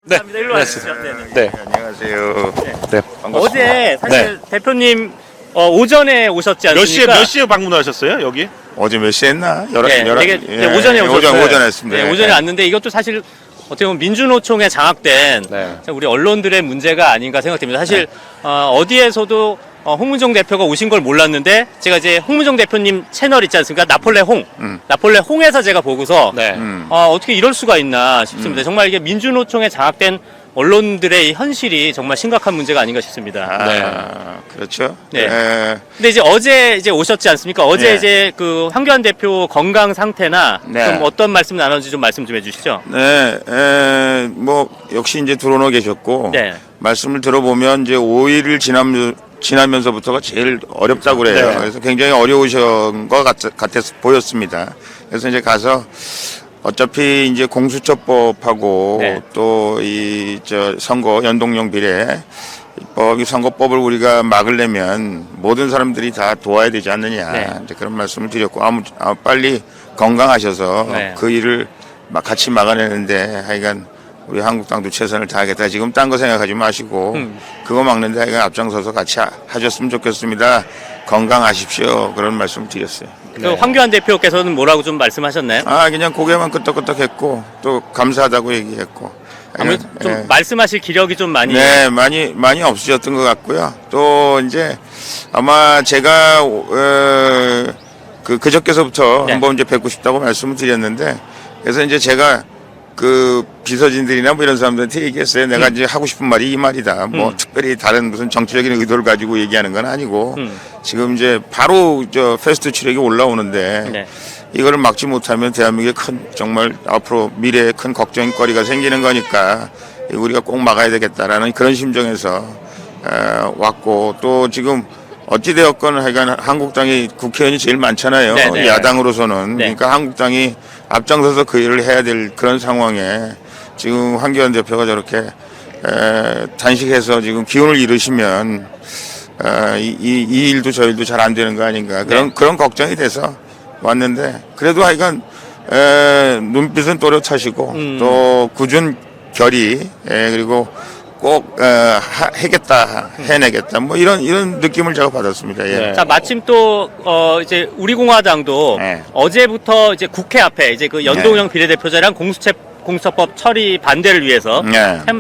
네. 감사합니다. 일로 와주시죠. 네. 안녕하세요. 네. 어제 사실 대표님 오전에 오셨지 않습니까? 몇 시에 방문하셨어요, 여기? 어제 몇 시 했나? 오전에 오셨어요. 오전에 했습니다. 네, 오전에 왔는데 이것도 사실 어떻게 보면 민주노총에 장악된 우리 언론들의 문제가 아닌가 생각됩니다. 사실 어디에서도 홍문종 대표가 오신 걸 몰랐는데 제가 이제 홍문종 대표님 채널 있지 않습니까? 나폴레 홍에서 제가 보고서 어떻게 이럴 수가 있나 싶습니다. 정말 이게 민주노총에 장악된 언론들의 이 현실이 정말 심각한 문제가 아닌가 싶습니다. 그렇죠. 네. 근데 이제 어제 이제 오셨지 않습니까? 어제 이제 그 황교안 대표 건강 상태나 좀 어떤 말씀 나눴는지 좀 말씀 좀 해주시죠. 뭐 역시 이제 들어오고 계셨고 네. 말씀을 들어보면 이제 5일을 지나면서부터가 제일 어렵다고 그래요. 그래서 굉장히 어려우신 것 같아서 보였습니다. 그래서 이제 가서 어차피 이제 공수처법하고 또 이 선거 연동형 비례 이 선거법을 우리가 막으려면 모든 사람들이 다 도와야 되지 않느냐 이제 그런 말씀을 드렸고 빨리 건강하셔서 그 일을 같이 막아내는데 하여간 우리 한국당도 최선을 다하겠다. 지금 딴 거 생각하지 마시고 그거 막는데 하여간 앞장서서 같이 하셨으면 좋겠습니다. 건강하십시오. 그런 말씀 드렸어요. 그 황교안 대표께서는 뭐라고 좀 말씀하셨나요? 그냥 고개만 끄덕끄덕했고 또 감사하다고 얘기했고. 아무래도 좀 말씀하실 기력이 좀 많이 많이 없으셨던 것 같고요. 또 이제 아마 제가 그저께서부터 한번 이제 뵙고 싶다고 말씀을 드렸는데 그래서 이제 제가 그 비서진들이나 뭐 이런 사람들한테 얘기했어요. 내가 이제 하고 싶은 말이 이 말이다. 뭐 특별히 다른 무슨 정치적인 의도를 가지고 얘기하는 건 아니고 지금 이제 바로 패스트 트랙이 올라오는데 이거를 막지 못하면 대한민국에 정말 앞으로 미래에 큰 걱정거리가 생기는 거니까 우리가 꼭 막아야 되겠다라는 그런 심정에서 왔고 또 지금 어찌되었건 하여간 한국당이 국회의원이 제일 많잖아요. 야당으로서는. 그러니까 한국당이 앞장서서 그 일을 해야 될 그런 상황에 지금 황교안 대표가 저렇게 단식해서 지금 기운을 잃으시면 이 일도 저 일도 잘 안 되는 거 아닌가 그런 걱정이 돼서 왔는데 그래도 하여간 눈빛은 또렷하시고 또 굳은 결의 그리고 꼭 해내겠다 뭐 이런 느낌을 제가 받았습니다. 자 마침 또 이제 우리 공화당도 어제부터 이제 국회 앞에 이제 그 연동형 비례대표자랑 공수처법 처리 반대를 위해서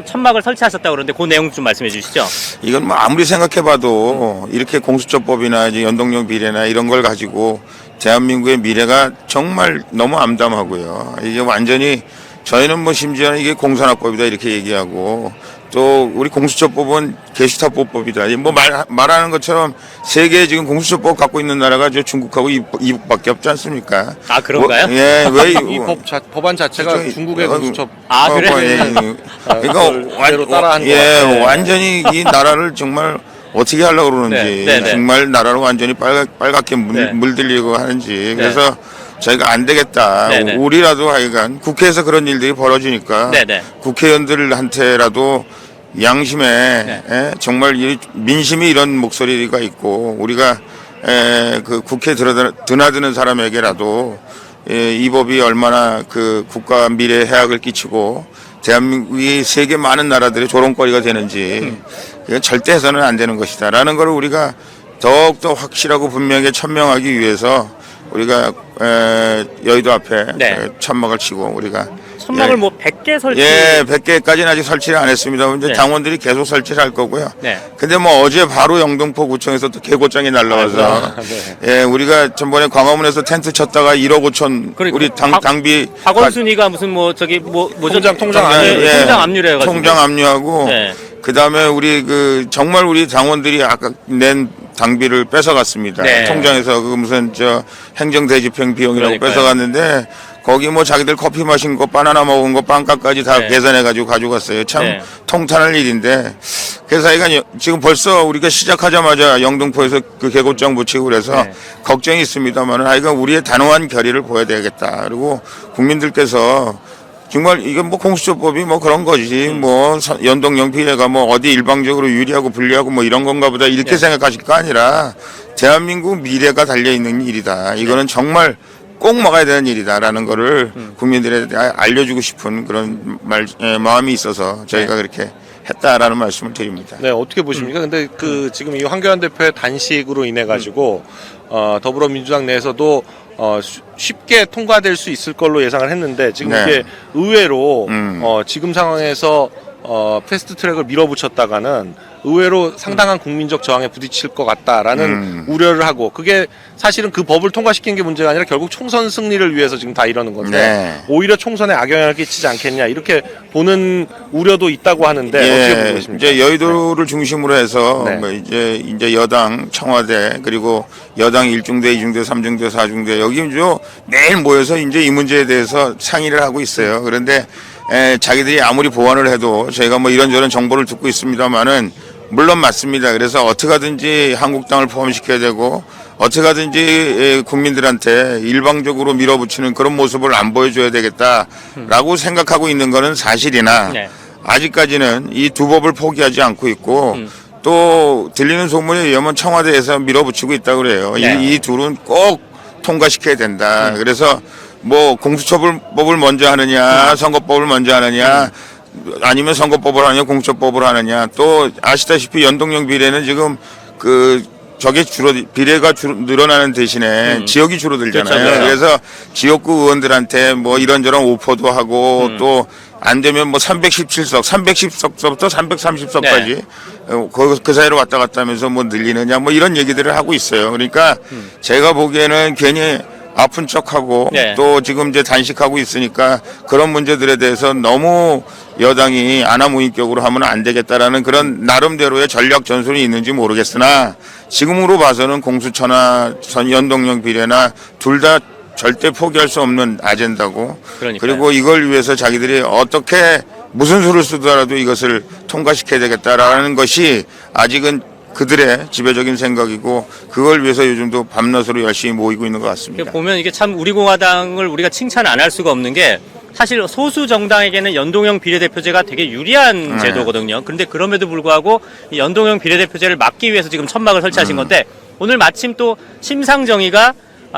천막을 설치하셨다고 그러는데 그 내용 좀 말씀해 주시죠. 이건 뭐 아무리 생각해봐도 이렇게 공수처법이나 이제 연동형 비례나 이런 걸 가지고 대한민국의 미래가 정말 너무 암담하고요. 이게 완전히 저희는 뭐 심지어 이게 공산화법이다 이렇게 얘기하고 또 우리 공수처법은 게슈타포법이다. 뭐 말하는 것처럼 세계에 지금 공수처법 갖고 있는 나라가 저 중국하고 이북밖에 없지 않습니까? 그런가요? 왜 이 법안 자체가 중국의 공수처. 그래요? 그러니까 완전히 이 나라를 정말 어떻게 하려고 그러는지 정말 나라를 완전히 빨갛게 물들리고 하는지 그래서 저희가 안 되겠다. 우리라도 하여간 국회에서 그런 일들이 벌어지니까 국회의원들한테라도 양심에 정말 민심이 이런 목소리가 있고 우리가 그 국회에 드나드는 사람에게라도 이 법이 얼마나 그 국가 미래에 해악을 끼치고 대한민국이 세계 많은 나라들의 조롱거리가 되는지 이건 절대 해서는 안 되는 것이다라는 걸 우리가 더욱더 확실하고 분명하게 천명하기 위해서 우리가 여의도 앞에 천막을 치고 우리가 천막을 뭐 100개 설치 100개까지는 아직 설치를 안 했습니다. 이제 당원들이 계속 설치를 할 거고요. 근데 뭐 어제 바로 영등포 구청에서 또 개고장이 날라와서 우리가 전번에 광화문에서 텐트 쳤다가 1억 5천 우리 당비 박원순이가 무슨 뭐 저기 통장 압류래요. 통장 압류하고 그다음에 우리 정말 우리 당원들이 아까 낸 당비를 뺏어갔습니다. 통장에서 그 무슨 행정 대집행 비용이라고 뺏어갔는데 거기 뭐 자기들 커피 마신 거 바나나 먹은 거 빵값까지 다 계산해가지고 가져갔어요. 참 통탄할 일인데 그래서 하여간 지금 벌써 우리가 시작하자마자 영등포에서 그 개고장 붙이고 그래서 걱정이 있습니다만 하여간 우리의 단호한 결의를 보여야 되겠다. 그리고 국민들께서 정말 이게 뭐 공수처법이 뭐 그런 거지 뭐 연동형 비례가 뭐 어디 일방적으로 유리하고 불리하고 뭐 이런 건가 보다 이렇게 생각하실 거 아니라 대한민국 미래가 달려있는 일이다. 이거는 정말 꼭 막아야 되는 일이다라는 거를 국민들에게 알려주고 싶은 그런 마음이 있어서 저희가 그렇게 했다라는 말씀을 드립니다. 네, 어떻게 보십니까? 근데 그 지금 이 황교안 대표의 단식으로 인해 가지고 더불어민주당 내에서도 쉽게 통과될 수 있을 걸로 예상을 했는데 지금 네. 이게 의외로 지금 상황에서 패스트트랙을 밀어붙였다가는 의외로 상당한 국민적 저항에 부딪힐 것 같다라는 우려를 하고 그게 사실은 그 법을 통과시킨 게 문제가 아니라 결국 총선 승리를 위해서 지금 다 이러는 건데 네. 오히려 총선에 악영향을 끼치지 않겠냐 이렇게 보는 우려도 있다고 하는데 어떻게 보고 계십니까? 이제 여의도를 중심으로 해서 네. 뭐 이제 여당 청와대 그리고 여당 1중대, 2중대, 3중대, 4중대 여기 이제 매일 모여서 이제 이 문제에 대해서 상의를 하고 있어요. 그런데 자기들이 아무리 보완을 해도 저희가 뭐 이런저런 정보를 듣고 있습니다만은 물론 맞습니다. 그래서 어떻게 하든지 한국당을 포함시켜야 되고 어떻게 하든지 국민들한테 일방적으로 밀어붙이는 그런 모습을 안 보여줘야 되겠다라고 생각하고 있는 거는 사실이나 네. 아직까지는 이 두 법을 포기하지 않고 있고 또 들리는 소문에 의하면 청와대에서 밀어붙이고 있다고 그래요. 네. 이 둘은 꼭 통과시켜야 된다. 그래서 뭐 공수처법을 먼저 하느냐 선거법을 먼저 하느냐 아니면 선거법을 하느냐 공수처법을 하느냐 또 아시다시피 연동형 비례는 지금 저게 비례가 늘어나는 대신에 지역이 줄어들잖아요. 그렇죠. 그래서 지역구 의원들한테 뭐 이런저런 오퍼도 하고 또 안 되면 뭐 317석, 310석부터 330석까지 그 사이로 왔다 갔다 하면서 뭐 늘리느냐 뭐 이런 얘기들을 하고 있어요. 그러니까 제가 보기에는 괜히 아픈 척하고 네. 또 지금 이제 단식하고 있으니까 그런 문제들에 대해서 너무 여당이 아나무인격으로 하면 안 되겠다라는 그런 나름대로의 전략 전술이 있는지 모르겠으나 지금으로 봐서는 공수처나 연동형 비례나 둘 다 절대 포기할 수 없는 아젠다고 그러니까요. 그리고 이걸 위해서 자기들이 어떻게 무슨 수를 쓰더라도 이것을 통과시켜야 되겠다라는 것이 아직은 그들의 지배적인 생각이고 그걸 위해서 요즘도 밤낮으로 열심히 모이고 있는 것 같습니다. 보면 이게 참 우리 공화당을 우리가 칭찬 안 할 수가 없는 게 사실 소수 정당에게는 연동형 비례대표제가 되게 유리한 제도거든요. 그런데 그럼에도 불구하고 이 연동형 비례대표제를 막기 위해서 지금 천막을 설치하신 건데 오늘 마침 또 심상정의가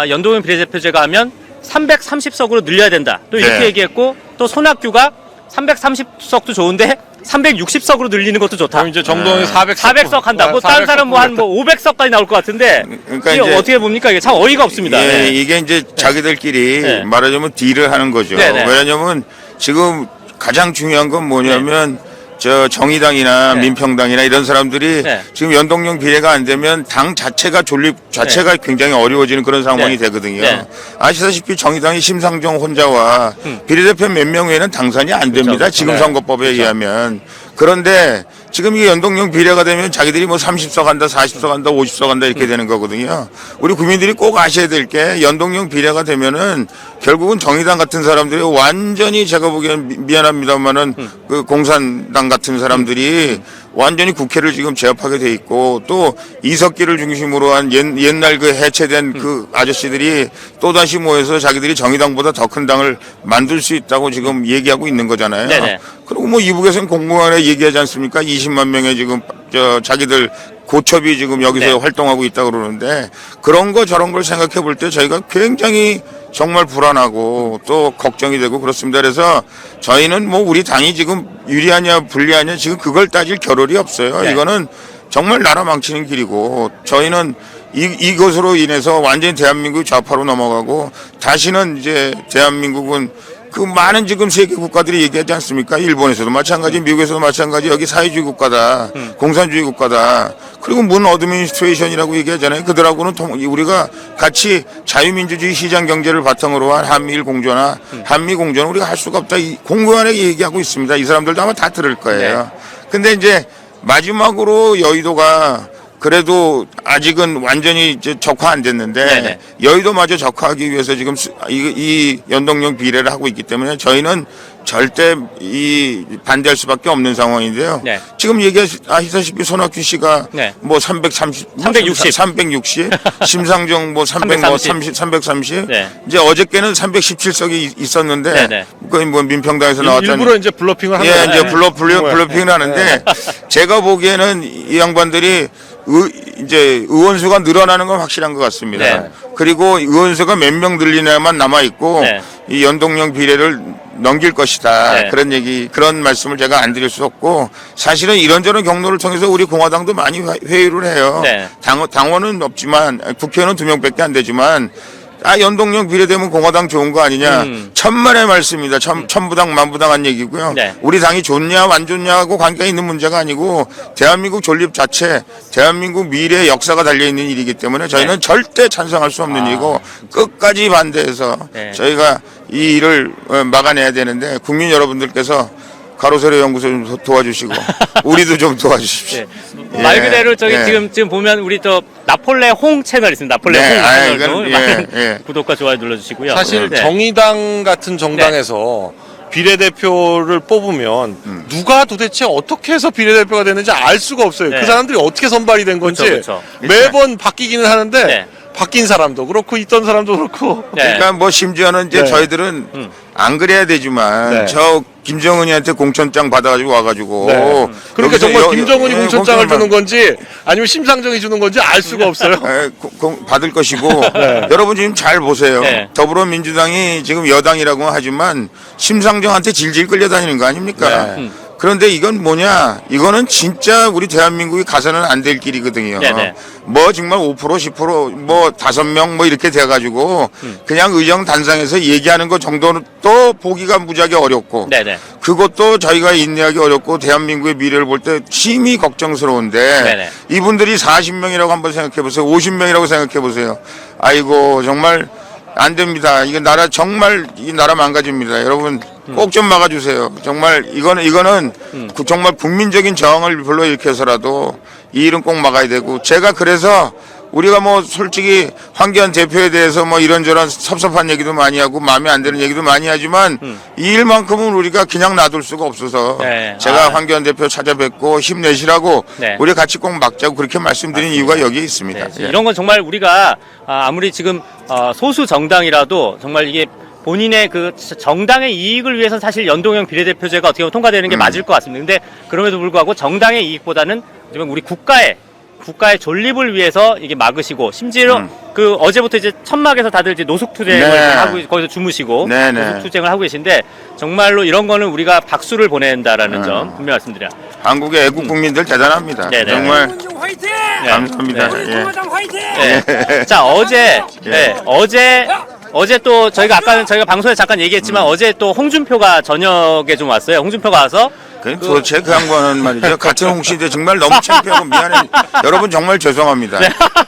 연동형 비례대표제가 하면 330석으로 늘려야 된다. 또 이렇게 네. 얘기했고 또 손학규가 330석도 좋은데 360석으로 늘리는 것도 좋다. 그럼 이제 정동이 400석 한다. 뭐 다른 사람 뭐 한 500석까지 나올 것 같은데 그러니까 이게 이제 어떻게 봅니까? 이게 참 어이가 없습니다. 예, 네. 이게 이제 자기들끼리 네. 말하자면 딜을 하는 거죠. 네, 네. 왜냐하면 지금 가장 중요한 건 뭐냐면 저 정의당이나 네. 민평당이나 이런 사람들이 네. 지금 연동형 비례가 안 되면 당 자체가 존립 자체가 굉장히 어려워지는 그런 상황이 네. 되거든요. 네. 아시다시피 정의당이 심상정 혼자와 비례대표 몇 명 외에는 당선이 안 됩니다. 그렇죠. 지금 네. 선거법에 의하면. 그런데 지금 이게 연동형 비례가 되면 자기들이 뭐 30석 한다, 40석 한다, 50석 한다 이렇게 되는 거거든요. 우리 국민들이 꼭 아셔야 될 게 연동형 비례가 되면은 결국은 정의당 같은 사람들이 완전히 제가 보기엔 미안합니다만은 그 공산당 같은 사람들이 완전히 국회를 지금 제압하게 돼 있고 또 이석기를 중심으로 한 옛날 그 해체된 그 아저씨들이 또다시 모여서 자기들이 정의당보다 더 큰 당을 만들 수 있다고 지금 얘기하고 있는 거잖아요. 네네. 그리고 뭐 이북에서는 공공연하게 얘기하지 않습니까? 20만 명의 지금 자기들 고첩이 지금 여기서 네. 활동하고 있다고 그러는데 그런 거 저런 걸 생각해 볼 때 저희가 굉장히 정말 불안하고 또 걱정이 되고 그렇습니다. 그래서 저희는 뭐 우리 당이 지금 유리하냐 불리하냐 지금 그걸 따질 겨를이 없어요. 네. 이거는 정말 나라 망치는 길이고 저희는 이것으로 인해서 완전히 대한민국이 좌파로 넘어가고 다시는 이제 대한민국은 그 많은 지금 세계 국가들이 얘기하지 않습니까? 일본에서도 마찬가지, 미국에서도 마찬가지, 여기 사회주의 국가다, 공산주의 국가다. 그리고 문 어드미니스트레이션이라고 얘기하잖아요. 그들하고는 우리가 같이 자유민주주의 시장 경제를 바탕으로 한 한미일 공조나 한미 공조는 우리가 할 수가 없다. 공공연하게 얘기하고 있습니다. 이 사람들도 아마 다 들을 거예요. 근데 이제 마지막으로 여의도가 그래도 아직은 완전히 이제 적화 안 됐는데 네네. 여의도마저 적화하기 위해서 지금 이 연동형 비례를 하고 있기 때문에 저희는 절대 반대할 수밖에 없는 상황인데요. 네. 지금 얘기하시다시피 손학규 씨가 네. 뭐 360, 360. 심상정 뭐 330. 네. 이제 어저께는 317석이 있었는데 네네. 거의 뭐 민평당에서 나왔다는 일부러 이제 블러핑을 한 예, 거예요. 이제 블러핑을 하는데 제가 보기에는 이 양반들이 이제 의원수가 늘어나는 건 확실한 것 같습니다. 네. 그리고 의원수가 몇 명 늘리냐만 남아 있고 네. 이 연동형 비례를 넘길 것이다. 네. 그런 말씀을 제가 안 드릴 수 없고 사실은 이런저런 경로를 통해서 우리 공화당도 많이 회의를 해요. 네. 당원은 없지만 국회의원은 2명밖에 안 되지만 연동형 비례되면 공화당 좋은 거 아니냐. 천만의 말씀입니다. 천부당 만부당한 얘기고요. 네. 우리 당이 좋냐 안 좋냐하고 관계가 있는 문제가 아니고 대한민국 존립 자체, 대한민국 미래의 역사가 달려있는 일이기 때문에 저희는 절대 찬성할 수 없는 일이고 끝까지 반대해서 네. 저희가 이 일을 막아내야 되는데 국민 여러분들께서 가로세로 연구소 좀 도와주시고 우리도 좀 도와주십시오. 네. 말 그대로 저기 지금 보면 우리 또 나폴레 홍 채널 있습니다. 나폴레 네, 홍 채널도 이건, 많은 구독과 좋아요 눌러주시고요. 사실 네. 정의당 같은 정당에서 비례대표를 뽑으면 누가 도대체 어떻게 해서 비례대표가 되는지 알 수가 없어요. 네. 그 사람들이 어떻게 선발이 된 건지 그렇죠. 매번 바뀌기는 하는데 네. 바뀐 사람도 그렇고 있던 사람도 그렇고 네. 그러니까 뭐 심지어는 이제 네. 저희들은 안 그래야 되지만 네. 저 김정은이한테 공천장 받아가지고 와가지고 네. 그러니까 여기서 정말 김정은이 공천장을 공천만- 주는 건지 아니면 심상정이 주는 건지 알 수가 없어요. 받을 것이고 여러분 지금 잘 보세요. 네. 더불어민주당이 지금 여당이라고 하지만 심상정한테 질질 끌려다니는 거 아닙니까? 네. 그런데 이건 뭐냐? 이거는 진짜 우리 대한민국이 가서는 안 될 길이거든요. 네네. 뭐 정말 5% 10% 뭐 5명 뭐 이렇게 돼가지고 그냥 의정 단상에서 얘기하는 것 정도는 또 보기가 무지하게 어렵고 네네. 그것도 저희가 인내하기 어렵고 대한민국의 미래를 볼 때 심히 걱정스러운데 네네. 이분들이 40명이라고 한번 생각해 보세요. 50명이라고 생각해 보세요. 아이고 정말 안 됩니다. 이거 나라 정말 이 나라 망가집니다. 여러분 꼭 좀 막아주세요. 정말 이거는 정말 국민적인 저항을 불러일으켜서라도 이 일은 꼭 막아야 되고 제가 그래서 우리가 뭐 솔직히 황교안 대표에 대해서 뭐 이런저런 섭섭한 얘기도 많이 하고 마음에 안 드는 얘기도 많이 하지만 이 일만큼은 우리가 그냥 놔둘 수가 없어서 네. 제가 황교안 대표 찾아뵙고 힘내시라고 네. 우리 같이 꼭 막자고 그렇게 말씀드린 이유가 여기에 있습니다. 네, 예. 이런 건 정말 우리가 아무리 지금 소수 정당이라도 정말 이게 본인의 그 정당의 이익을 위해서 사실 연동형 비례대표제가 어떻게 보면 통과되는 게 맞을 것 같습니다. 근데 그럼에도 불구하고 정당의 이익보다는 지금 우리 국가의 존립을 위해서 이게 막으시고 심지어 그 어제부터 이제 천막에서 다들 이제 노숙투쟁을 네. 하고 거기서 주무시고 네, 네. 노숙투쟁을 하고 계신데 정말로 이런 거는 우리가 박수를 보내야 한다라는 점 분명히 말씀드려요. 한국의 애국 국민들 대단합니다. 네네. 정말 화이팅! 감사합니다. 네. 예. 공화당 화이팅! 네. 자 어제 또 저희가 아까는 저희가 방송에 잠깐 얘기했지만 어제 또 홍준표가 저녁에 좀 왔어요. 홍준표가 와서 도대체 그 양반은 말이죠. 같은 홍씨인데 정말 너무 창피하고 미안해. 여러분 정말 죄송합니다.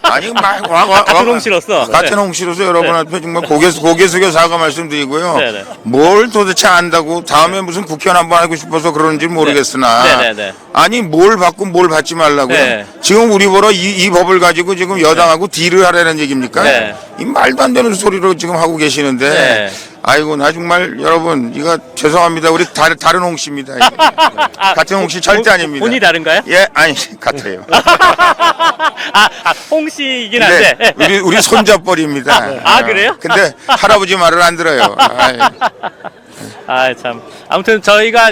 아니 같은 홍씨로서. 같은 네. 홍씨로서 여러분 앞에 정말 고개 숙여 사과 말씀드리고요. 네네. 뭘 도대체 안다고 다음에 무슨 국회의원 한번 하고 싶어서 그런지 모르겠으나 네네네. 아니 뭘 받고 뭘 받지 말라고요. 네. 지금 우리 보러 이 법을 가지고 지금 여당하고 딜을 하라는 얘기입니까? 네. 이 말도 안 되는 소리로 지금 하고 계시는데 네. 아이고 나 정말 여러분 이거 죄송합니다. 우리 다른 홍씨입니다. 같은 홍씨 절대 아닙니다. 본이 다른가요? 예, 아니 같아요. 홍씨이긴 네, 한데. 우리 손잡벌입니다. 그래요? 근데 할아버지 말을 안 들어요. 참. 아무튼 저희가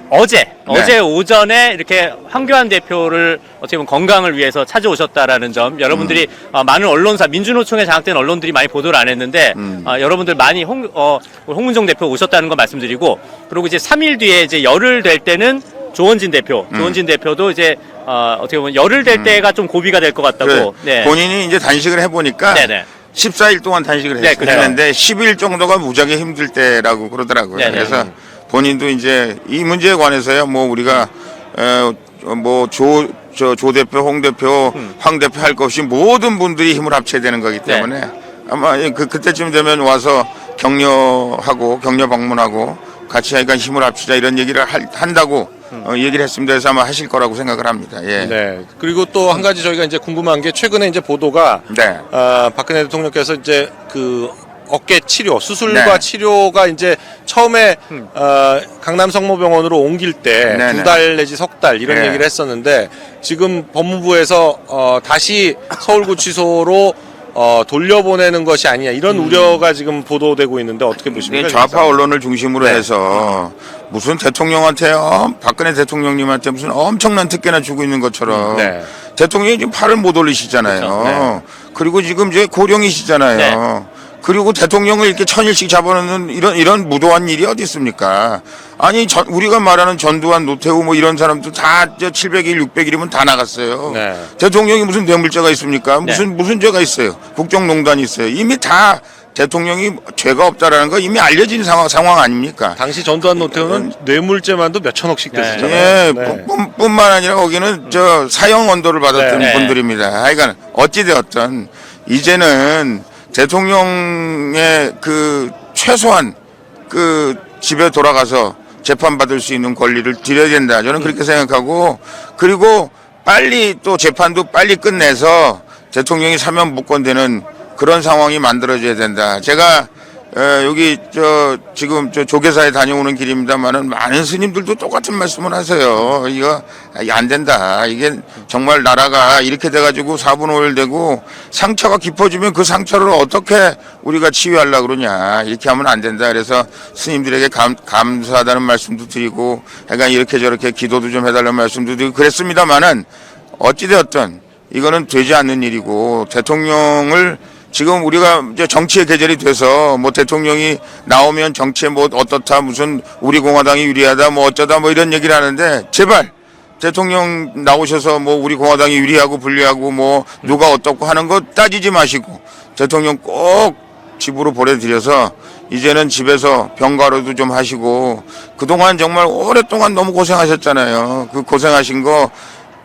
어제 오전에 이렇게 황교안 대표를 어떻게 보면 건강을 위해서 찾아오셨다라는 점 여러분들이 많은 언론사 민주노총에 장악된 언론들이 많이 보도를 안 했는데 여러분들 많이 홍문종 대표 오셨다는 거 말씀드리고 그리고 이제 3일 뒤에 이제 열흘 될 때는 조원진 대표도 이제 어떻게 보면 열흘 될 때가 좀 고비가 될 것 같다고. 그래, 본인이 이제 단식을 해보니까 네네. 14일 동안 단식을 네, 그렇죠. 했는데 10일 정도가 무지하게 힘들 때라고 그러더라고요. 네네. 그래서 본인도 이제 이 문제에 관해서야 뭐 우리가 뭐 조 대표, 홍 대표, 황 대표 할 것 없이 모든 분들이 힘을 합쳐야 되는 거기 때문에 아마 그때쯤 되면 와서 격려 방문하고 같이 하니까 힘을 합치자 이런 얘기를 한다고 얘기를 했습니다. 그래서 아마 하실 거라고 생각을 합니다. 예. 네. 그리고 또 한 가지 저희가 이제 궁금한 게 최근에 이제 보도가 네. 박근혜 대통령께서 이제 그 어깨 치료, 수술과 네. 치료가 이제 처음에 강남 성모병원으로 옮길 때 네, 2달 내지 석 달 이런 네. 얘기를 했었는데 지금 법무부에서 다시 서울구치소로 돌려보내는 것이 아니냐 이런 우려가 지금 보도되고 있는데 어떻게 보십니까? 좌파 언론을 중심으로 네. 해서 무슨 대통령한테 박근혜 대통령님한테 무슨 엄청난 특혜나 주고 있는 것처럼 네. 대통령이 지금 팔을 못 올리시잖아요. 그렇죠. 그리고 지금 이제 고령이시잖아요. 네. 그리고 대통령을 이렇게 천일씩 잡아놓는 이런 무도한 일이 어디 있습니까? 아니 우리가 말하는 전두환, 노태우 뭐 이런 사람도 다 700일, 600일이면 다 나갔어요. 네. 대통령이 무슨 뇌물죄가 있습니까? 무슨 죄가 있어요? 국정농단이 있어요. 이미 다 대통령이 죄가 없다라는 거 이미 알려진 상황 아닙니까? 당시 전두환 노태우는 뇌물죄만도 몇 천억씩 됐었잖아요. 예, 네. 뿐만 아니라 거기는 저 사형 언도를 받았던 네. 분들입니다. 하여간 어찌되었든 이제는 대통령의 그 최소한 그 집에 돌아가서 재판받을 수 있는 권리를 드려야 된다. 저는 그렇게 생각하고 그리고 빨리 또 재판도 빨리 끝내서 대통령이 사면 복권되는 그런 상황이 만들어져야 된다. 제가 여기 지금 조계사에 다녀오는 길입니다만은 많은 스님들도 똑같은 말씀을 하세요. 이거 안 된다. 이게 정말 나라가 이렇게 돼가지고 4분 5일 되고 상처가 깊어지면 그 상처를 어떻게 우리가 치유하려고 그러냐. 이렇게 하면 안 된다. 그래서 스님들에게 감사하다는 말씀도 드리고 약간 이렇게 저렇게 기도도 좀 해달라는 말씀도 드리고 그랬습니다만은 어찌되었든 이거는 되지 않는 일이고 대통령을 지금 우리가 이제 정치의 계절이 돼서 뭐 대통령이 나오면 정치에 뭐 어떻다 무슨 우리 공화당이 유리하다 뭐 어쩌다 뭐 이런 얘기를 하는데 제발 대통령 나오셔서 뭐 우리 공화당이 유리하고 불리하고 뭐 누가 어떻고 하는 거 따지지 마시고 대통령 꼭 집으로 보내드려서 이제는 집에서 병가로도 좀 하시고 그동안 정말 오랫동안 너무 고생하셨잖아요. 그 고생하신 거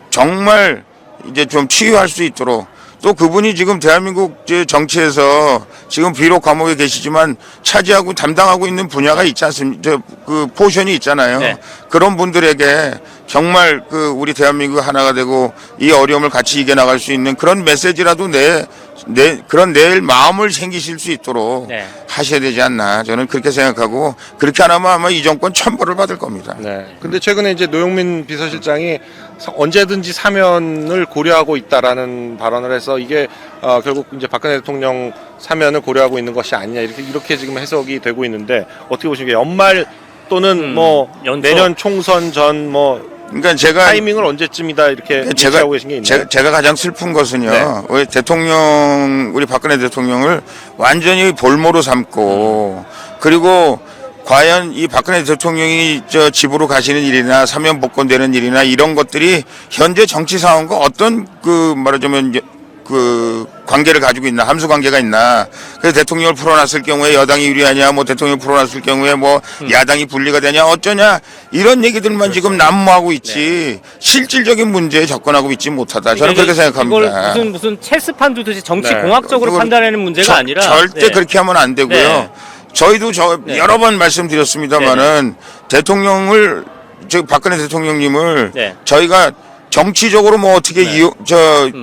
정말 이제 좀 치유할 수 있도록 또 그분이 지금 대한민국 정치에서 지금 비록 감옥에 계시지만 차지하고 담당하고 있는 분야가 있지 않습니까? 그 포션이 있잖아요. 네. 그런 분들에게 정말 그 우리 대한민국 하나가 되고 이 어려움을 같이 이겨나갈 수 있는 그런 메시지라도 그런 내일 마음을 생기실 수 있도록 네. 하셔야 되지 않나. 저는 그렇게 생각하고 그렇게 안 하면 아마 이 정권 천벌을 받을 겁니다. 네. 근데 최근에 이제 노영민 비서실장이 언제든지 사면을 고려하고 있다라는 발언을 해서 이게 결국 이제 박근혜 대통령 사면을 고려하고 있는 것이 아니냐 이렇게 지금 해석이 되고 있는데 어떻게 보십니까? 연말 또는 뭐 연초. 내년 총선 전 뭐 그러니까 제가 타이밍을 언제쯤이다 이렇게 예측하고 계신 게 있나요? 제가 가장 슬픈 것은요. 네. 우리 박근혜 대통령을 완전히 볼모로 삼고 그리고 과연 이 박근혜 대통령이 집으로 가시는 일이나 사면 복권되는 일이나 이런 것들이 현재 정치 상황과 어떤 말하자면 그 관계를 가지고 있나 함수 관계가 있나 그래서 대통령을 풀어놨을 경우에 여당이 유리하냐 뭐 대통령을 풀어놨을 경우에 뭐 야당이 분리가 되냐 어쩌냐 이런 얘기들만 지금 난무하고 있지 실질적인 문제에 접근하고 있지 못하다 저는 그렇게 생각합니다. 이걸 무슨 체스판 두듯이 정치 네. 공학적으로 그걸 판단하는 문제가 아니라 절대 네. 그렇게 하면 안 되고요. 네. 저희도 네. 여러 번 말씀드렸습니다만은 대통령을 박근혜 대통령님을 네. 저희가 정치적으로 뭐 어떻게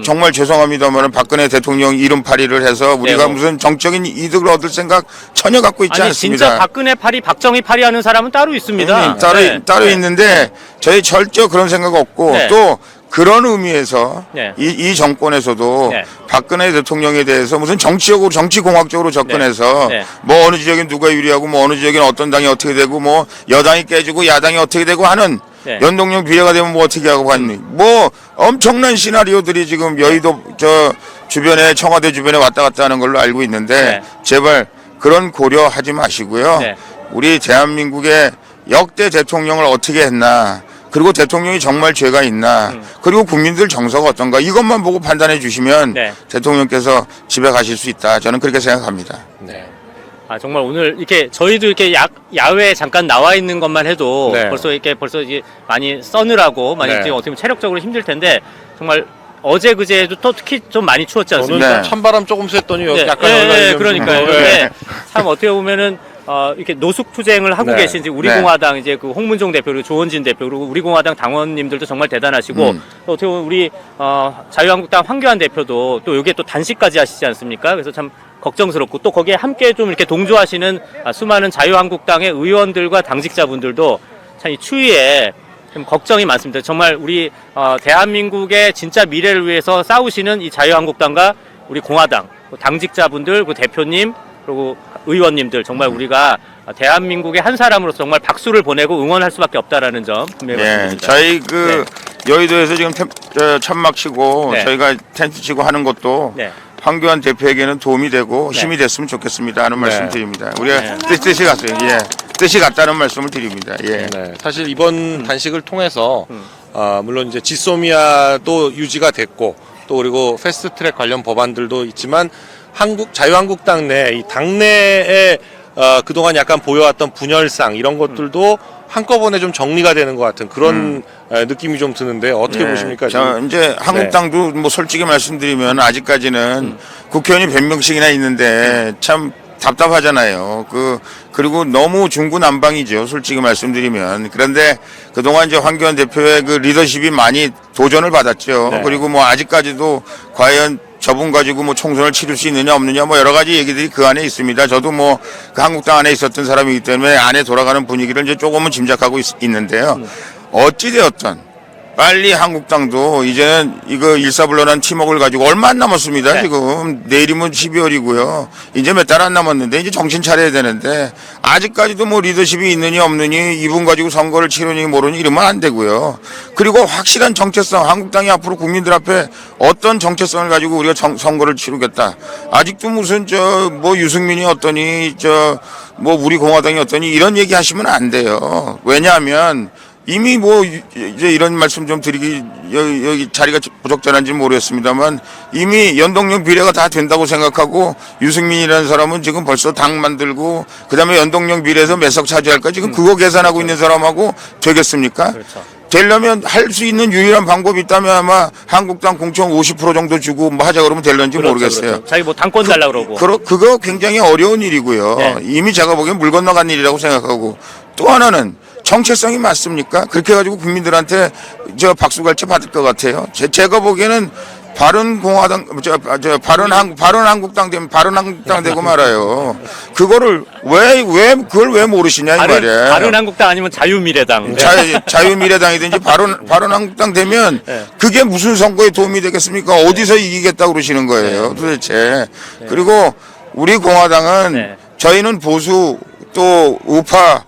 정말 죄송합니다만은 박근혜 대통령 이름팔이를 해서 우리가 네, 무슨 정적인 이득을 얻을 생각 전혀 갖고 있지 아니 않습니다. 진짜 박근혜 파리 박정희 파리 하는 사람은 따로 있습니다. 따로 네. 있는데 저희 절대 그런 생각 없고 네. 또 그런 의미에서 네. 이 정권에서도 네. 박근혜 대통령에 대해서 무슨 정치공학적으로 접근해서 네. 네. 뭐 어느 지역엔 누가 유리하고 뭐 어느 지역엔 어떤 당이 어떻게 되고 뭐 여당이 깨지고 야당이 어떻게 되고 하는 네. 연동형 비례가 되면 뭐 어떻게 하고 갔니 뭐 엄청난 시나리오들이 지금 여의도 주변에 청와대 주변에 왔다 갔다 하는 걸로 알고 있는데 네. 제발 그런 고려하지 마시고요. 네. 우리 대한민국의 역대 대통령을 어떻게 했나 그리고 대통령이 정말 죄가 있나 그리고 국민들 정서가 어떤가 이것만 보고 판단해 주시면 네. 대통령께서 집에 가실 수 있다. 저는 그렇게 생각합니다. 네. 아 정말 오늘 이렇게 저희도 이렇게 야외에 잠깐 나와 있는 것만 해도 네. 벌써 이제 많이 써느라고 많이 네. 지금 어떻게 보면 체력적으로 힘들 텐데 정말 어제 그제도 또 특히 좀 많이 추웠지 저는 않습니까? 네. 찬바람 조금 쐈더니 여기 네, 약간 네, 좀- 그러니까요. 네. 근데 참 어떻게 보면은 이렇게 노숙 투쟁을 하고 네. 계신 이제 우리 네. 공화당 이제 그 홍문종 대표 그리고 조원진 대표 그리고 우리 공화당 당원님들도 정말 대단하시고 또 어떻게 보면 우리 자유한국당 황교안 대표도 또 여기에 또 단식까지 하시지 않습니까? 그래서 참 걱정스럽고 또 거기에 함께 좀 이렇게 동조하시는 수많은 자유한국당의 의원들과 당직자분들도 참 이 추위에 좀 걱정이 많습니다. 정말 우리 대한민국의 진짜 미래를 위해서 싸우시는 이 자유한국당과 우리 공화당 당직자분들, 그 대표님, 그리고 의원님들 정말 우리가 대한민국의 한 사람으로서 정말 박수를 보내고 응원할 수밖에 없다라는 점 분명히 예, 말씀드립니다. 저희 여의도에서 지금 천막 치고 네. 저희가 텐트 치고 하는 것도 네. 황교안 대표에게는 도움이 되고 네. 힘이 됐으면 좋겠습니다 하는 말씀 드립니다. 우리가 네. 뜻이 같아요. 예. 뜻이 같다는 말씀을 드립니다. 예. 네, 사실 이번 단식을 통해서 물론 이제 지소미아도 유지가 됐고 또 그리고 패스트트랙 관련 법안들도 있지만 자유한국당 내 이 당내에 그동안 약간 보여왔던 분열상 이런 것들도 한꺼번에 좀 정리가 되는 것 같은 그런 느낌이 좀 드는데 어떻게 예. 보십니까? 저 이제 한국당도 뭐 솔직히 말씀드리면 아직까지는 국회의원이 100명씩이나 있는데 참 답답하잖아요. 그리고 너무 중구난방이죠. 솔직히 말씀드리면. 그런데 그동안 이제 황교안 대표의 그 리더십이 많이 도전을 받았죠. 네. 그리고 뭐 아직까지도 과연 저분 가지고 뭐 총선을 치를 수 있느냐 없느냐 뭐 여러 가지 얘기들이 그 안에 있습니다. 저도 뭐 그 한국당 안에 있었던 사람이기 때문에 안에 돌아가는 분위기를 이제 조금은 짐작하고 있는데요. 어찌되었든 빨리 한국당도 이제는 이거 일사불란한 팀워크를 가지고 얼마 안 남았습니다. 네. 지금 내일이면 12월이고요. 이제 몇 달 안 남았는데 이제 정신 차려야 되는데 아직까지도 뭐 리더십이 있느니 없느니 이분 가지고 선거를 치르니 모르니 이러면 안 되고요. 그리고 확실한 정체성 한국당이 앞으로 국민들 앞에 어떤 정체성을 가지고 우리가 선거를 치르겠다. 아직도 무슨 뭐 유승민이 어떠니 뭐 우리 공화당이 어떠니 이런 얘기 하시면 안 돼요. 왜냐하면 이미 뭐 이제 이런 말씀 좀 드리기 여기 자리가 부적절한지 모르겠습니다만 이미 연동형 비례가 다 된다고 생각하고 유승민이라는 사람은 지금 벌써 당 만들고 그다음에 연동형 비례에서 몇 석 차지할까 지금 그거 계산하고 있는 사람하고 되겠습니까? 그렇죠. 되려면 할 수 있는 유일한 방법이 있다면 아마 한국당 공천 50% 정도 주고 뭐 하자 그러면 될런지 모르겠어요. 그렇죠. 자기 뭐 당권 달라 그러고. 그거 굉장히 어려운 일이고요. 네. 이미 제가 보기엔 물 건너간 일이라고 생각하고 또 하나는 정체성이 맞습니까? 그렇게 해가지고 국민들한테 박수갈채 받을 것 같아요. 제가 보기에는 바른공화당, 바른한국당 되면 바른한국당 되고 말아요. 그거를 그걸 왜 모르시냐 이 말이에요. 바른한국당 아니면 자유미래당. 자유미래당이든지 바른한국당 되면 네. 그게 무슨 선거에 도움이 되겠습니까? 어디서 이기겠다고 그러시는 거예요, 도대체. 그리고 우리 공화당은 네. 저희는 보수 또 우파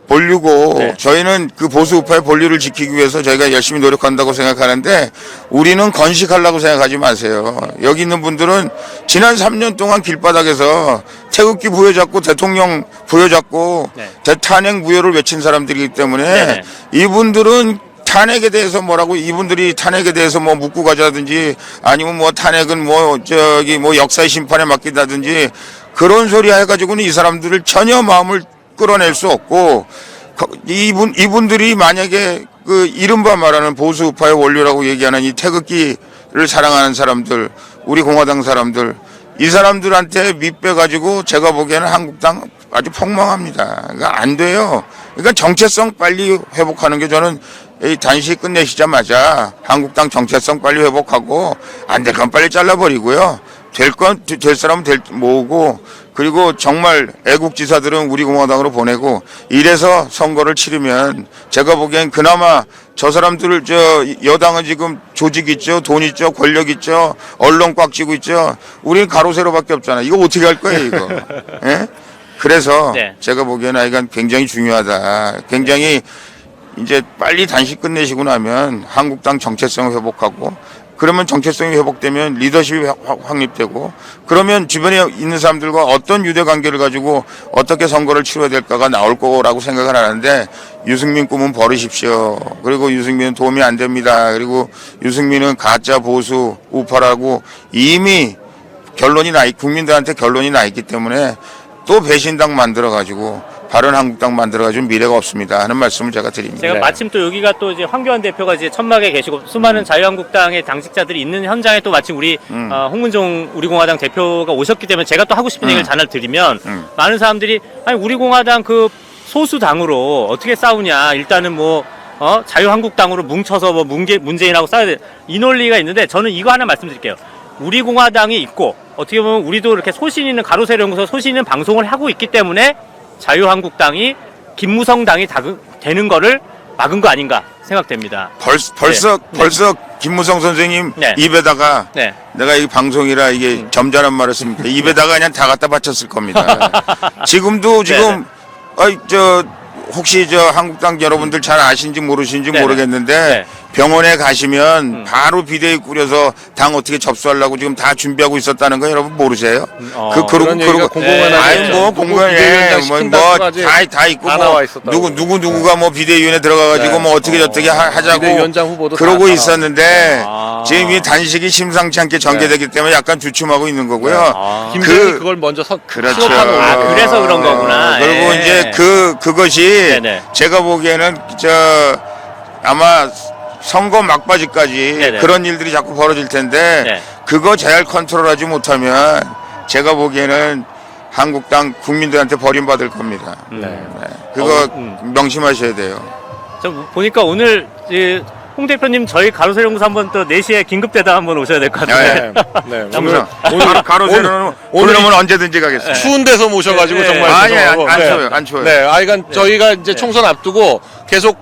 본류고 네. 저희는 그 보수 우파의 본류를 지키기 위해서 저희가 열심히 노력한다고 생각하는데 우리는 건식하려고 생각하지 마세요. 여기 있는 분들은 지난 3년 동안 길바닥에서 태극기 부여잡고 대통령 부여잡고 네. 대탄핵 무효를 외친 사람들이기 때문에 네. 이분들은 탄핵에 대해서 뭐라고 이분들이 탄핵에 대해서 뭐 묻고 가자든지 아니면 뭐 탄핵은 뭐 역사의 심판에 맡긴다든지 그런 소리 해가지고는 이 사람들을 전혀 마음을 끌어낼 수 없고 이분들이 만약에 그 이른바 말하는 보수 우파의 원료라고 얘기하는 이 태극기를 사랑하는 사람들 우리 공화당 사람들 이 사람들한테 밑배가지고 제가 보기에는 한국당 아주 폭망합니다. 그러니까 안 돼요. 그러니까 정체성 빨리 회복하는 게 저는 이 단식 끝내시자마자 한국당 정체성 빨리 회복하고 안 될 건 빨리 잘라버리고요. 될 사람은 모으고 그리고 정말 애국지사들은 우리 공화당으로 보내고 이래서 선거를 치르면 제가 보기엔 그나마 저 사람들을 여당은 지금 조직 있죠, 돈 있죠, 권력 있죠, 언론 꽉 쥐고 있죠. 우리는 가로세로밖에 없잖아. 이거 어떻게 할 거예요, 이거? 예? 그래서 네. 제가 보기에는 이건 굉장히 중요하다. 굉장히 이제 빨리 단식 끝내시고 나면 한국당 정체성을 회복하고 그러면 정체성이 회복되면 리더십이 확립되고 그러면 주변에 있는 사람들과 어떤 유대관계를 가지고 어떻게 선거를 치러야 될까가 나올 거라고 생각을 하는데 유승민 꿈은 버리십시오. 그리고 유승민은 도움이 안 됩니다. 그리고 유승민은 가짜 보수 우파라고 이미 국민들한테 결론이 나 있기 때문에 또 배신당 만들어가지고 바른한국당 만들어가지고 미래가 없습니다 하는 말씀을 제가 드립니다. 제가 마침 또 여기가 또 이제 황교안 대표가 이제 천막에 계시고 수많은 자유한국당의 당직자들이 있는 현장에 또 마침 우리 홍문종 우리 공화당 대표가 오셨기 때문에 제가 또 하고 싶은 얘기를 잔을 드리면 많은 사람들이 아니 우리 공화당 그 소수당으로 어떻게 싸우냐 일단은 뭐 자유한국당으로 뭉쳐서 뭐 문재인하고 싸워야 돼 이 논리가 있는데 저는 이거 하나 말씀드릴게요. 우리 공화당이 있고 어떻게 보면 우리도 이렇게 소신 있는 가로세로연구소 소신 있는 방송을 하고 있기 때문에 자유한국당이 김무성당이 되는 거를 막은 거 아닌가 생각됩니다. 벌써 김무성 선생님 네. 입에다가 네. 내가 이 방송이라 이게 점잖은 말을 씁니다. 입에다가 그냥 다 갖다 바쳤을 겁니다. 지금도 지금 혹시 한국당 여러분들 잘 아신지 모르신지 네네. 모르겠는데 네. 병원에 가시면 바로 비대위 꾸려서 당 어떻게 접수하려고 지금 다 준비하고 있었다는 거 여러분 모르세요? 그런 얘기가 공공연하게 아니 뭐 공공연해 시킨다까지 다 있고 다 뭐 나와 있었다고. 누구가 뭐 비대위원회 들어가가지고 네. 뭐 어떻게 저떻게 하자고 비대위원장 후보도 그러고 다 있었는데 지금 이 아. 단식이 심상치 않게 전개되기 때문에 약간 주춤하고 있는 거고요. 아. 김정은이 그걸 먼저 그렇죠. 신호탄을 올려. 아, 그래서 그런 거구나. 그리고 예. 이제 그것이 네네. 제가 보기에는 아마 선거 막바지까지 네네. 그런 일들이 자꾸 벌어질 텐데 네. 그거 잘 컨트롤하지 못하면 제가 보기에는 한국당 국민들한테 버림받을 겁니다. 네. 그거 명심하셔야 돼요. 저 보니까 오늘 홍 대표님 저희 가로세연구소 한번 또 4시에 긴급대담 한번 오셔야 될 것 같은데. 네. 오늘 가로세로는 오늘은 언제든지 가겠습니다. 추운 데서 모셔가지고 네. 정말 아니, 죄송하고. 안 네. 추워요, 안 추워요. 네, 그러니까 저희가 이제 총선 앞두고 계속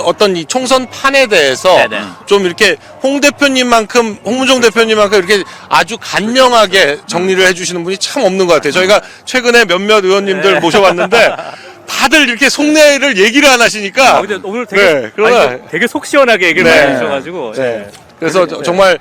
어떤 이 총선 판에 대해서 네네. 좀 이렇게 홍문종 대표님만큼 이렇게 아주 간명하게 정리를 해주시는 분이 참 없는 것 같아요. 저희가 최근에 몇몇 의원님들 네. 모셔봤는데 다들 이렇게 속내를 얘기를 안 하시니까. 근데 오늘 되게, 네, 그러나 되게 속 시원하게 얘기를 네. 많이 해주셔가지고. 네. 그래서 정말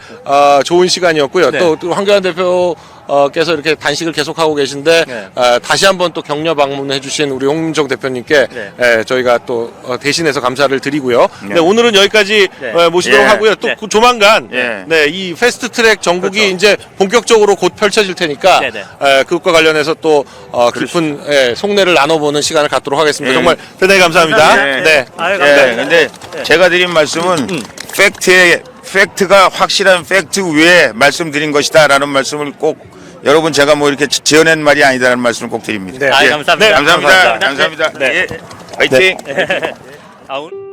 좋은 시간이었고요. 네. 또 황교안 대표께서 이렇게 단식을 계속하고 계신데 네. 다시 한번 또 격려 방문해주신 우리 홍문종 대표님께 네. 저희가 또 대신해서 감사를 드리고요. 네, 오늘은 여기까지 네. 모시도록 예. 하고요. 또 네. 조만간 예. 이 패스트트랙 전국이 그렇죠. 이제 본격적으로 곧 펼쳐질 테니까 네네. 그것과 관련해서 또 깊은 속내를 나눠보는 시간을 갖도록 하겠습니다. 예. 정말 대단히 감사합니다. 예. 네. 아유, 예, 감사합니다. 근데 제가 드린 말씀은 팩트가 확실한 팩트 위에 말씀드린 것이다라는 말씀을 꼭 여러분 제가 뭐 이렇게 지어낸 말이 아니다라는 말씀을 꼭 드립니다. 네. 아유, 예. 감사합니다. 감사합니다. 감사합니다. 네. 예. 화이팅. 아, 오늘